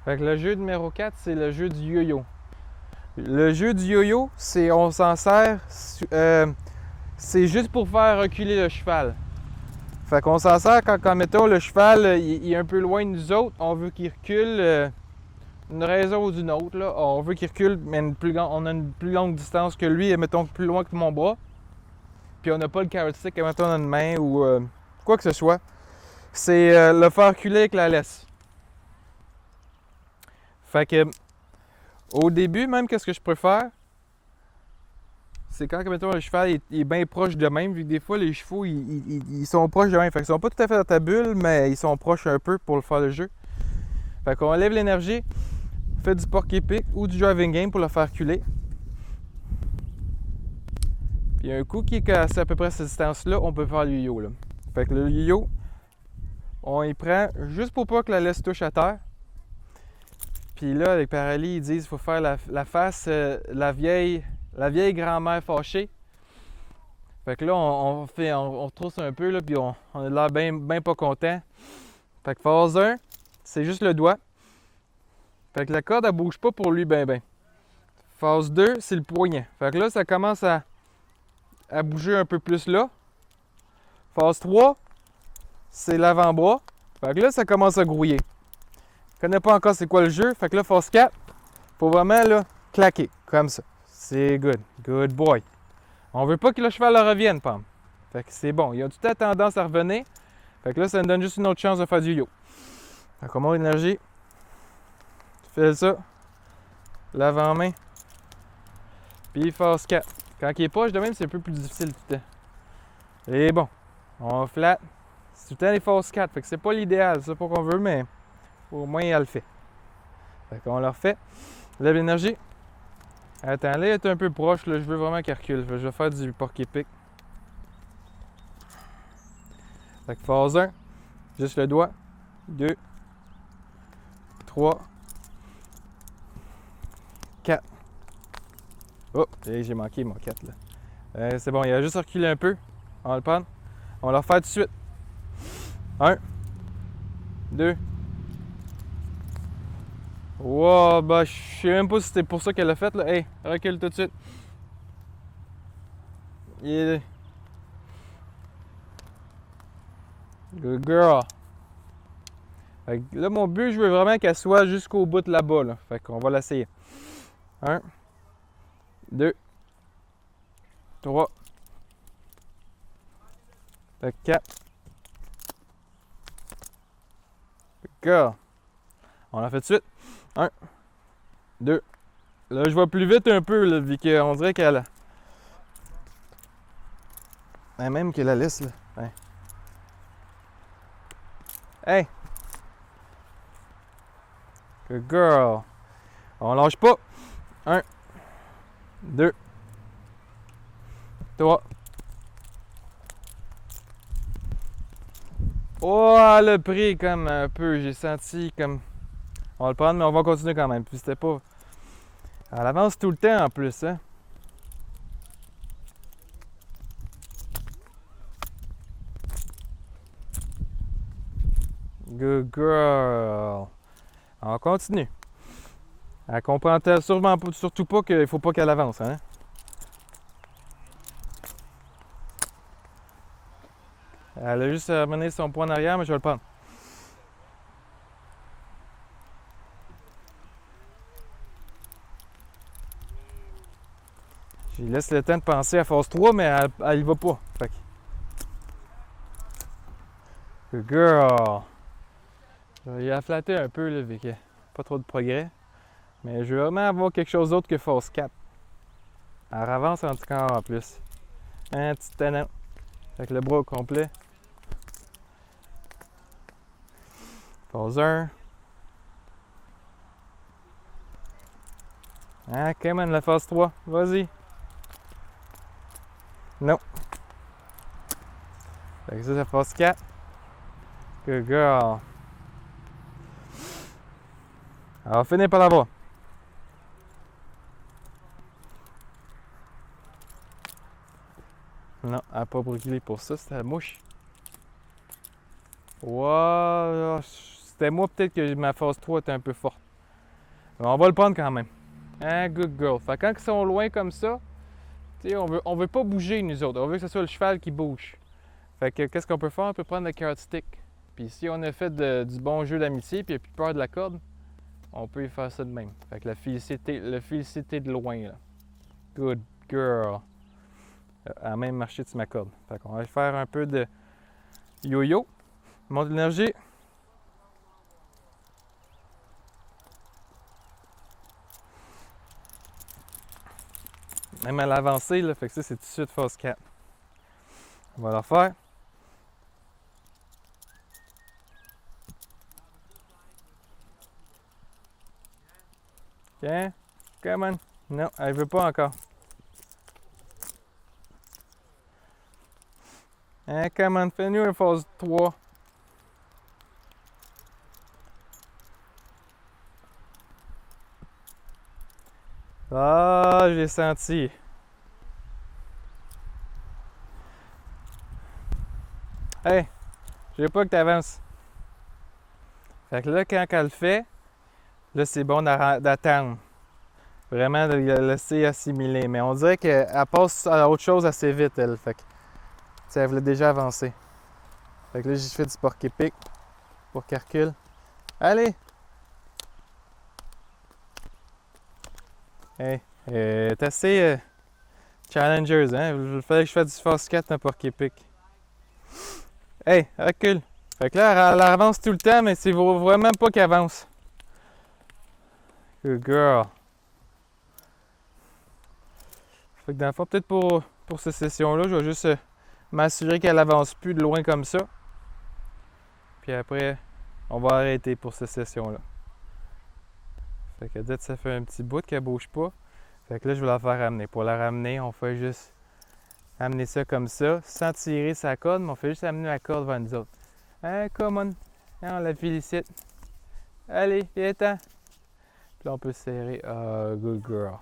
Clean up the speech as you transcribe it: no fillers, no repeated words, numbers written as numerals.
Fait que le jeu numéro 4, c'est le jeu du yo-yo. Le jeu du yo-yo, c'est on s'en sert, c'est juste pour faire reculer le cheval. Fait qu'on s'en sert quand mettons, le cheval il est un peu loin de nous autres, on veut qu'il recule une raison ou d'une autre. Là. On veut qu'il recule, mais on a une plus longue distance que lui, et mettons plus loin que mon bras. Puis on n'a pas le carrot stick, mettons, dans une main ou quoi que ce soit. C'est le faire reculer avec la laisse. Fait que au début, même qu'est-ce que je préfère, c'est quand mettons, le cheval est bien proche de même, vu que des fois les chevaux ils sont proches de même. Fait qu'ils sont pas tout à fait dans ta bulle, mais ils sont proches un peu pour le faire le jeu. Fait qu'on enlève l'énergie, fait du porky pick ou du driving game pour le faire reculer. Puis un coup qui est à peu près à cette distance-là, on peut faire le yo-yo. Là. Fait que le yo-yo, on y prend juste pour pas que la laisse touche à terre. Puis là, avec Paraly, ils disent qu'il faut faire la face, la vieille grand-mère fâchée. Fait que là, on retrousse un peu, là, puis on a l'air bien pas content. Fait que phase 1, c'est juste le doigt. Fait que la corde, elle bouge pas pour lui ben. Phase 2, c'est le poignet. Fait que là, ça commence à bouger un peu plus là. Phase 3, c'est l'avant-bras. Fait que là, ça commence à grouiller. Je connais pas encore c'est quoi le jeu. Fait que là, phase 4, faut vraiment là, claquer, comme ça. C'est good. Good boy. On veut pas que le cheval revienne, Pam. Fait que c'est bon. Il a tout à tendance à revenir. Fait que là, ça nous donne juste une autre chance de faire du yo. Fait qu'on monte l'énergie. Tu fais ça. L'avant-main. Puis phase 4. Quand il est proche de même, c'est un peu plus difficile tout le temps. Et bon. On flatte. C'est tout le temps les phases 4. Fait que c'est pas l'idéal. C'est pas qu'on veut, mais au moins, elle le fait. Fait qu'on le refait. Lève l'énergie. Attends, là, il est un peu proche. Là. Je veux vraiment qu'il recule. Je vais faire du porky pick. Fait que phase 1. Juste le doigt. 2. 3. 4. Oh, j'ai manqué mon 4 là. C'est bon, il a juste reculé un peu. On va le prendre. On va le refaire tout de suite. 1. 2. Wow, bah je sais même pas si c'était pour ça qu'elle l'a fait là. Hey, recule tout de suite. Yeah. Good girl. Fait que là, mon but, je veux vraiment qu'elle soit jusqu'au bout de là-bas. Là. Fait qu'on va l'essayer. 1. 2. 3. Fait que 4. Good girl. On l'a fait tout de suite. 1. 2. Là, je vais plus vite un peu, là, vu qu'on dirait qu'elle... Même que la laisse, là. Ouais. Hey! Good girl! On lâche pas. 1. 2. 3. Oh, le prix comme un peu. J'ai senti comme... On va le prendre, mais on va continuer quand même. Puis c'était pas... Elle avance tout le temps en plus, hein? Good girl! On continue. Elle comprend sûrement surtout pas qu'il faut pas qu'elle avance, hein? Elle a juste amené son poing en arrière, mais je vais le prendre. Je lui laisse le temps de penser à phase 3, mais elle y va pas. Fait que... Good girl! Je vais la flatter un peu, là, vu qu'il n'y a pas trop de progrès. Mais je veux vraiment avoir quelque chose d'autre que phase 4. Elle avance en tout cas en plus. Un petit tenant. Avec le bras au complet. Phase 1. Ah, come on, la phase 3. Vas-y. Non. Fait que ça, c'est la phase 4. Good girl. On va finir par l'avoir. Non, elle n'a pas brûlé pour ça, c'était la mouche. Wow, c'était moi peut-être que ma phase 3 était un peu forte. On va le prendre quand même. Hein, good girl. Fait que quand ils sont loin comme ça, on veut pas bouger nous autres. On veut que ce soit le cheval qui bouge. Fait que qu'est-ce qu'on peut faire? On peut prendre le carrot stick. Puis si on a fait du bon jeu d'amitié puis il n'y a plus peur de la corde, on peut y faire ça de même. Fait que la félicité de loin, là. Good girl. Elle a même marché sur ma corde. Fait qu'on va faire un peu de yo-yo. Monte l'énergie. Même à l'avancée, là, fait que ça, c'est tout de suite phase 4. On va la faire. Tiens, come on. Non, elle veut pas encore. Hein, come on, fais-nous une phase 3. Ah, j'ai senti. Hey, je veux pas que tu avances. Fait que là, quand elle le fait, là, c'est bon d'attendre. Vraiment de la laisser assimiler. Mais on dirait qu'elle passe à autre chose assez vite, elle. Fait que, elle voulait déjà avancer. Fait que là, j'ai fait du porc-épic pour qu'elle recule. Allez! Hey, t'es assez challengers, hein? Il fallait que je fasse du fast 4 un porc-épic. Hey, recule! Fait que là, elle avance tout le temps, mais c'est vraiment pas qu'elle avance. Good girl. Fait que dans le fond, peut-être pour cette session-là, je vais juste m'assurer qu'elle avance plus de loin comme ça. Puis après, on va arrêter pour cette session-là. Fait que dès que ça fait un petit bout qu'elle bouge pas, fait que là, je vais la faire ramener. Pour la ramener, on fait juste amener ça comme ça, sans tirer sa corde, mais on fait juste amener la corde vers nous autres. Hein, come on! Hein, on la félicite. Allez, viens-t'en! Puis là, on peut serrer. Good girl.